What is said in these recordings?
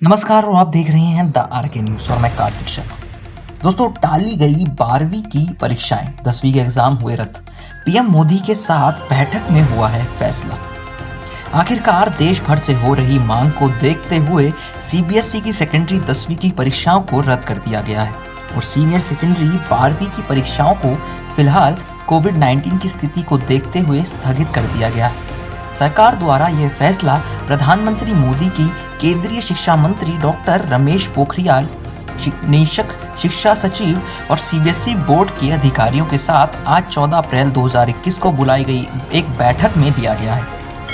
नमस्कार और आप देख रहे हैं द आर के न्यूज और मैं कार्तिक शर्मा। दोस्तों, टाली गई 12वीं की परीक्षाएं, 10वीं के एग्जाम हुए रद्द। पीएम मोदी के साथ बैठक में हुआ है फैसला। आखिरकार देश भर से हो रही मांग को देखते हुए सीबीएसई की सेकेंडरी 10वीं की परीक्षाओं को रद्द कर दिया गया है और सीनियर सेकेंडरी 12वीं की परीक्षाओं को फिलहाल कोविड-19 की स्थिति को देखते हुए स्थगित कर दिया गया है। सरकार द्वारा यह फैसला प्रधानमंत्री मोदी की केंद्रीय शिक्षा मंत्री डॉक्टर रमेश पोखरियाल निशंक, शिक्षा सचिव और सीबीएसई बोर्ड के अधिकारियों के साथ आज 14 अप्रैल 2021 को बुलाई गई एक बैठक में लिया गया है।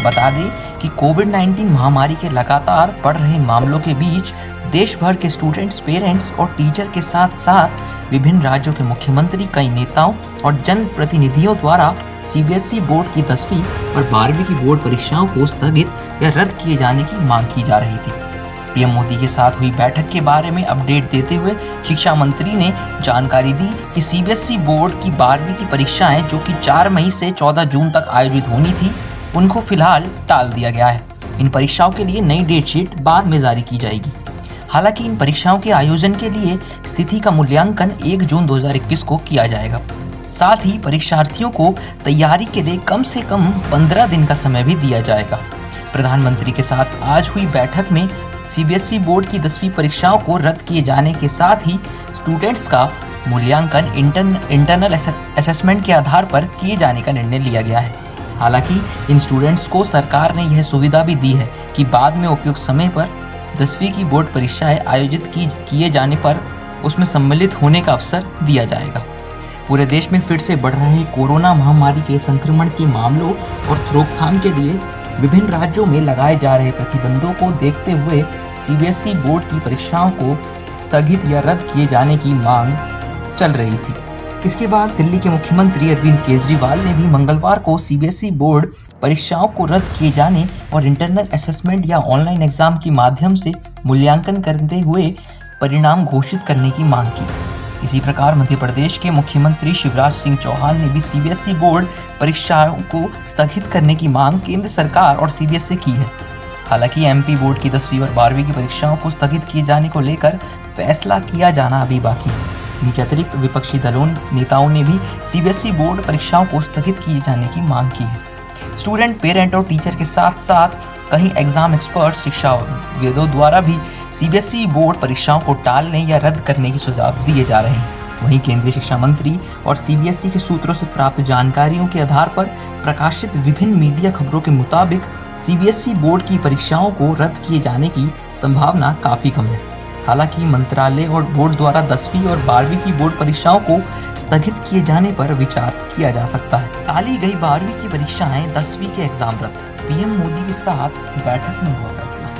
बता दें कि कोविड-19 महामारी के लगातार बढ़ रहे मामलों के बीच देश भर के स्टूडेंट्स, पेरेंट्स और टीचर के साथ साथ विभिन्न राज्यों के मुख्यमंत्री, कई नेताओं और जनप्रतिनिधियों द्वारा सीबीएसई बोर्ड की 10वीं और 12वीं की बोर्ड परीक्षाओं को स्थगित या रद्द किए जाने की मांग की जा रही थी। पीएम मोदी के साथ हुई बैठक के बारे में अपडेट देते हुए शिक्षा मंत्री ने जानकारी दी कि सीबीएसई बोर्ड की 12वीं की परीक्षाएं, जो कि 4 मई से 14 जून तक आयोजित होनी थी, उनको फिलहाल टाल दिया गया है। इन परीक्षाओं के लिए नई डेट शीट बाद में जारी की जाएगी। हालांकि इन परीक्षाओं के आयोजन के लिए स्थिति का मूल्यांकन 1 जून 2021 को किया जाएगा। साथ ही परीक्षार्थियों को तैयारी के लिए कम से कम 15 दिन का समय भी दिया जाएगा। प्रधानमंत्री के साथ आज हुई बैठक में सीबीएसई बोर्ड की 10वीं परीक्षाओं को रद्द किए जाने के साथ ही स्टूडेंट्स का मूल्यांकन इंटरनल असेसमेंट के आधार पर किए जाने का निर्णय लिया गया है। हालांकि इन स्टूडेंट्स को सरकार ने यह सुविधा भी दी है कि बाद में उपयुक्त समय पर 10वीं की बोर्ड परीक्षाएं आयोजित किए जाने पर उसमें सम्मिलित होने का अवसर दिया जाएगा। पूरे देश में फिर से बढ़ रहे कोरोना महामारी के संक्रमण के मामलों और रोकथाम के लिए विभिन्न राज्यों में लगाए जा रहे प्रतिबंधों को देखते हुए सीबीएसई बोर्ड की परीक्षाओं को स्थगित या रद्द किए जाने की मांग चल रही थी। इसके बाद दिल्ली के मुख्यमंत्री अरविंद केजरीवाल ने भी मंगलवार को सीबीएसई बोर्ड परीक्षाओं को रद्द किए जाने और इंटरनल असेसमेंट या ऑनलाइन एग्जाम के माध्यम से मूल्यांकन करते हुए परिणाम घोषित करने की मांग की। इसी प्रकार मध्य प्रदेश के मुख्यमंत्री शिवराज सिंह चौहान ने भी सीबीएसई बोर्ड परीक्षाओं को स्थगित करने की मांग केंद्र सरकार और सीबीएसई की है। हालांकि एमपी बोर्ड की 10वीं और 12वीं की परीक्षाओं को स्थगित किए जाने को लेकर फैसला किया जाना अभी बाकी है। इनके अतिरिक्त विपक्षी नेताओं ने भी सीबीएसई बोर्ड परीक्षाओं को स्थगित किए जाने की मांग की है। स्टूडेंट, पेरेंट और टीचर के साथ साथ कई एग्जाम एक्सपर्ट, शिक्षाविदों द्वारा भी सीबीएसई बोर्ड परीक्षाओं को टालने या रद्द करने के सुझाव दिए जा रहे हैं। वहीं केंद्रीय शिक्षा मंत्री और सीबीएसई के सूत्रों से प्राप्त जानकारियों के आधार पर प्रकाशित विभिन्न मीडिया खबरों के मुताबिक सीबीएसई बोर्ड की परीक्षाओं को रद्द किए जाने की संभावना काफी कम है। हालांकि मंत्रालय और बोर्ड द्वारा 10वीं और 12वीं की बोर्ड परीक्षाओं को स्थगित किए जाने पर विचार किया जा सकता है। टाली गई 12वीं की परीक्षाएं, 10वीं के एग्जाम रद्द। पीएम मोदी के साथ बैठक में हुआ फैसला।